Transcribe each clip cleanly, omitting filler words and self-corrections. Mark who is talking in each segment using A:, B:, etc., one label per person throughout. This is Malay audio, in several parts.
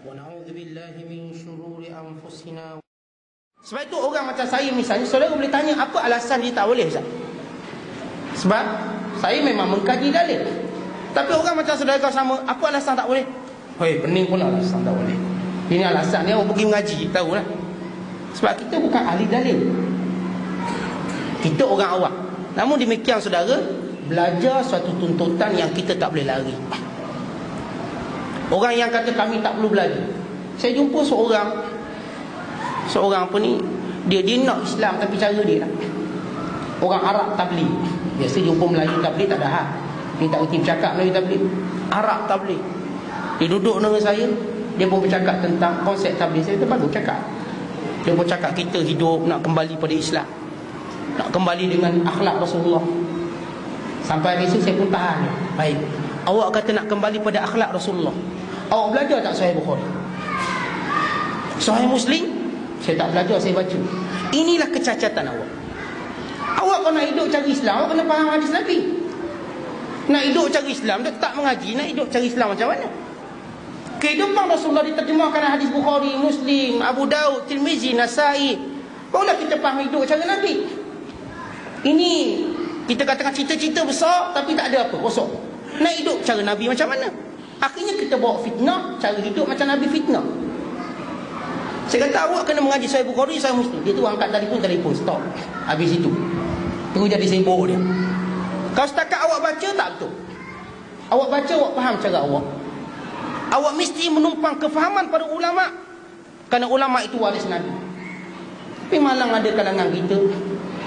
A: Wa na'udzubillahi min syururi anfusina. Sebab itu orang macam saya misalnya, saudara boleh tanya apa alasan dia tak boleh, Ustaz? Sebab saya memang mengkaji dalil. Tapi orang macam saudara kau sama, apa alasan tak boleh? Hoi, pening pula alasan tak boleh. Ini alasan dia, orang pergi mengaji, tahulah. Sebab kita bukan ahli dalil. Kita orang awam. Namun demikian saudara, belajar suatu tuntutan yang kita tak boleh lari. Orang yang kata kami tak perlu belajar. Saya jumpa seorang apa ni, dia nak Islam tapi cara dia lah. Orang Arab tabligh. Biasa jumpa Melayu tabligh tak ada hal. Dia tak berhenti bercakap Melayu tabligh. Arab tabligh. Dia duduk dengan saya, dia pun bercakap tentang konsep tabligh. Saya kata bagus cakap. Dia pun cakap kita hidup nak kembali pada Islam, nak kembali dengan akhlak Rasulullah. Sampai besok saya pun tahan. Baik, awak kata nak kembali pada akhlak Rasulullah, awak belajar tak Sahih Bukhari? Sahih Muslim? Saya tak belajar, saya baca. Inilah kecacatan awak. Awak kalau nak hidup cari Islam, awak kena faham hadis Nabi. Nak hidup cari Islam, dia tak mengaji, nak hidup cari Islam macam mana? Kehidupan Rasulullah diterjemahkan hadis Bukhari, Muslim, Abu Daud, Tirmizi, Nasai. Barulah kita faham hidup cara Nabi. Ini kita katakan cita-cita besar tapi tak ada apa, kosong. Nak hidup cara Nabi macam mana? Akhirnya kita bawa fitnah, cara hidup macam Nabi fitnah. Saya kata awak kena mengaji Sahih Bukhari, Sahih Muslim. Dia tu angkat telefon, stop. Habis itu terus jadi sibuk dia. Kalau setakat awak baca tak betul. Awak baca, awak faham cara awak. Awak mesti menumpang kefahaman pada ulama, kerana ulama itu waris Nabi. Tapi malang ada kalangan kita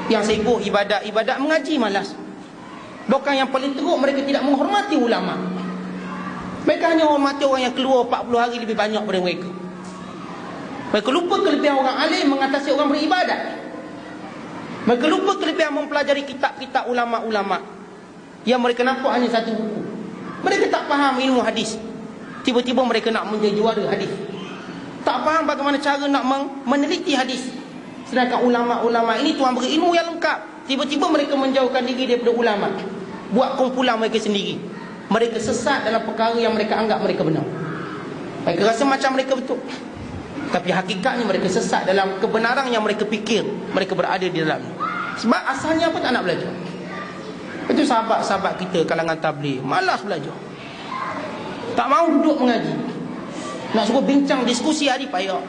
A: yang sibuk ibadat mengaji malas. Bukan yang paling teruk, mereka tidak menghormati ulama. Mereka hanya hormati orang yang keluar 40 hari lebih banyak daripada mereka. Mereka lupa kelebihan orang alim mengatasi orang beribadat. Mereka lupa kelebihan mempelajari kitab-kitab ulama-ulama yang mereka nampak hanya satu buku. Mereka tak faham ilmu hadis. Tiba-tiba mereka nak menjadi juara hadis. Tak faham bagaimana cara nak meneliti hadis. Sedangkan ulama-ulama ini tuan berilmu yang lengkap. Tiba-tiba mereka menjauhkan diri daripada ulama, buat kumpulan mereka sendiri. Mereka sesat dalam perkara yang mereka anggap mereka benar. Mereka rasa macam mereka betul, tapi hakikatnya mereka sesat dalam kebenaran yang mereka fikir mereka berada di dalamnya. Sebab asalnya apa, tak nak belajar. Itu sahabat-sahabat kita kalangan tabligh malas belajar, tak mau duduk mengaji. Nak suruh bincang diskusi hari payah.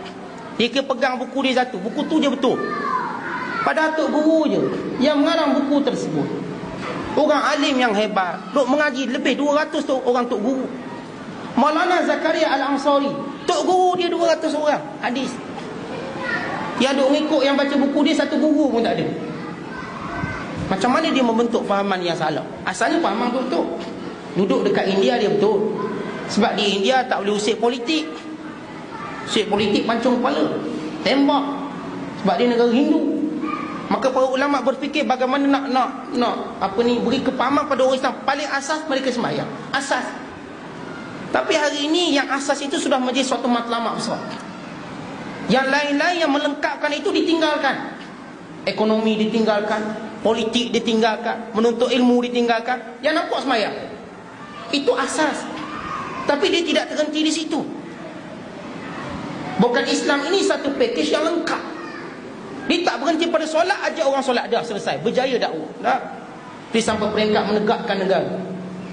A: Dia kira pegang buku dia satu, buku tu je betul. Pada tok guru je yang mengarang buku tersebut. Orang alim yang hebat duk mengaji lebih 200 tu orang tok guru. Maulana Zakaria Al-Ansari, tok guru dia 200 orang hadis. Yang duk ngikut yang baca buku dia satu guru pun tak ada. Macam mana dia membentuk fahaman yang salah? Asalnya fahaman tu betul. Duduk dekat India dia betul. Sebab di India tak boleh usik politik. Usik politik pancung kepala, tembak. Sebab dia negara Hindu. Maka para ulama berfikir bagaimana nak beri kepahaman pada orang Islam. Paling asas mereka sembahyang, asas. Tapi hari ini yang asas itu sudah menjadi suatu matlamat besar. Yang lain-lain yang melengkapkan itu ditinggalkan. Ekonomi ditinggalkan, politik ditinggalkan, menuntut ilmu ditinggalkan. Yang nampak sembahyang, itu asas. Tapi dia tidak terhenti di situ. Bukan Islam ini satu pakej yang lengkap. Dia tak berhenti pada solat, ajak orang solat, dah selesai, berjaya dakwah. Dah. Dia sampai peringkat menegakkan negara,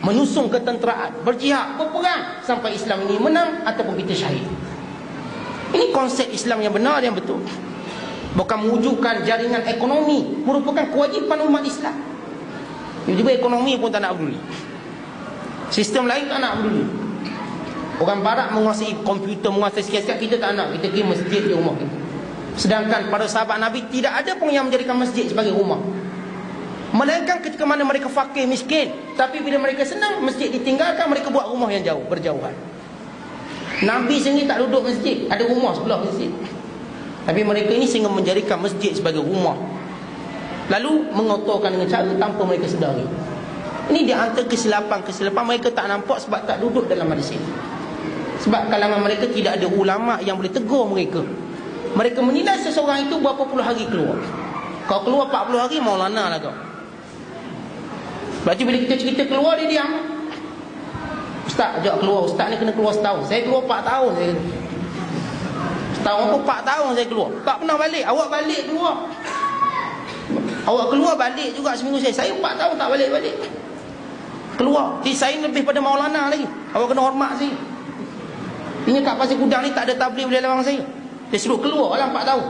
A: menyusung ketenteraan, berjihad, berperang sampai Islam ini menang ataupun kita syahid. Ini konsep Islam yang benar, yang betul. Bukan mewujudkan jaringan ekonomi, merupakan kewajipan umat Islam. Tiba-tiba ekonomi pun tak nak peduli, sistem lain tak nak peduli. Orang barat menguasai komputer, menguasai sikit-sikit, kita tak nak. Kita pergi masjid di rumah kita. Sedangkan pada sahabat Nabi tidak ada pun yang menjadikan masjid sebagai rumah. Melainkan ketika mana mereka fakir, miskin. Tapi bila mereka senang, masjid ditinggalkan, mereka buat rumah yang jauh, berjauhan. Nabi sendiri tak duduk masjid, ada rumah sebelah masjid. Tapi mereka ini sehingga menjadikan masjid sebagai rumah, lalu mengotorkan dengan cara tanpa mereka sedari. Ini di antara kesilapan mereka tak nampak sebab tak duduk dalam majlis ini. Sebab kalangan mereka tidak ada ulama yang boleh tegur mereka. Mereka menilai seseorang itu berapa puluh hari keluar. Kalau keluar 40 hari, maulana lah kau. Sebab tu bila kita cerita keluar, dia diam. Ustaz ajak keluar, ustaz ni kena keluar setahun. Saya keluar 4 tahun. Tahun apa 4 tahun saya keluar, tak pernah balik. Awak balik keluar, awak keluar balik juga seminggu saya 4 tahun tak balik-balik keluar. Jadi saya lebih pada Maulana lagi. Awak kena hormat saya. Ini kat Pasir Gudang ni tak ada tabligh boleh lawang saya. Dia suruh keluar lah 4 tahun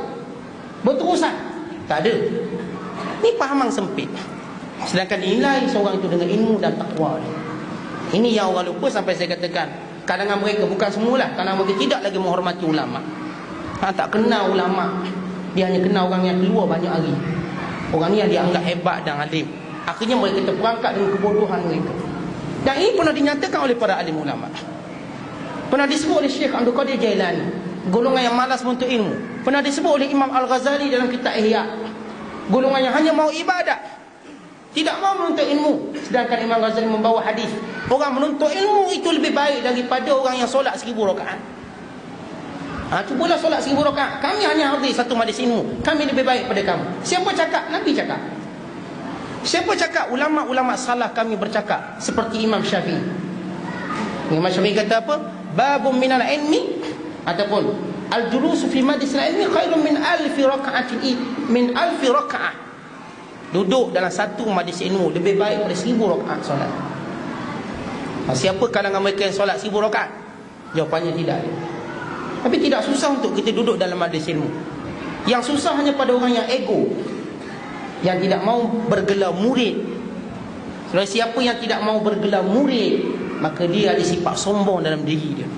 A: berterusan. Tak ada. Ni fahaman sempit. Sedangkan nilai seorang itu dengan ilmu dan takwa. Ini yang orang lupa. Sampai saya katakan, kalangan mereka, bukan semualah, kalangan mereka tidak lagi menghormati ulama. Tak kenal ulama, dia hanya kenal orang yang keluar banyak hari. Orang ni yang dianggap hebat dan alim. Akhirnya mereka terperangkap dengan kebodohan mereka. Dan ini pernah dinyatakan oleh para alim ulama. Pernah disebut oleh Syekh Abdul Qadir Jailani, golongan yang malas menuntut ilmu. Pernah disebut oleh Imam Al-Ghazali dalam kitab Ihya, golongan yang hanya mau ibadat, tidak mau menuntut ilmu. Sedangkan Imam Ghazali membawa hadis, orang menuntut ilmu itu lebih baik daripada orang yang solat 1000 rakaat. Cubalah solat 1000 rakaat. Kami hanya hadir satu majlis ilmu, kami lebih baik pada kamu. Siapa cakap? Nabi cakap. Siapa cakap? Ulama-ulama salaf kami bercakap. Seperti Imam Syafi'i. Imam Syafi'i kata apa? Babun minal ilmi, ataupun al-julusu fi majlis ilmi khairun min alfi raka'atin, min alfi raka'ah. Duduk dalam satu majlis ilmu lebih baik pada 1000 rakaat solat. Siapa kalangan mereka yang solat 1000 rakaat? Jawapannya tidak. Tapi tidak susah untuk kita duduk dalam majlis ilmu. Yang susah hanya pada orang yang ego, yang tidak mau bergelar murid. Kalau siapa yang tidak mau bergelar murid, maka dia ada sifat sombong dalam diri dia.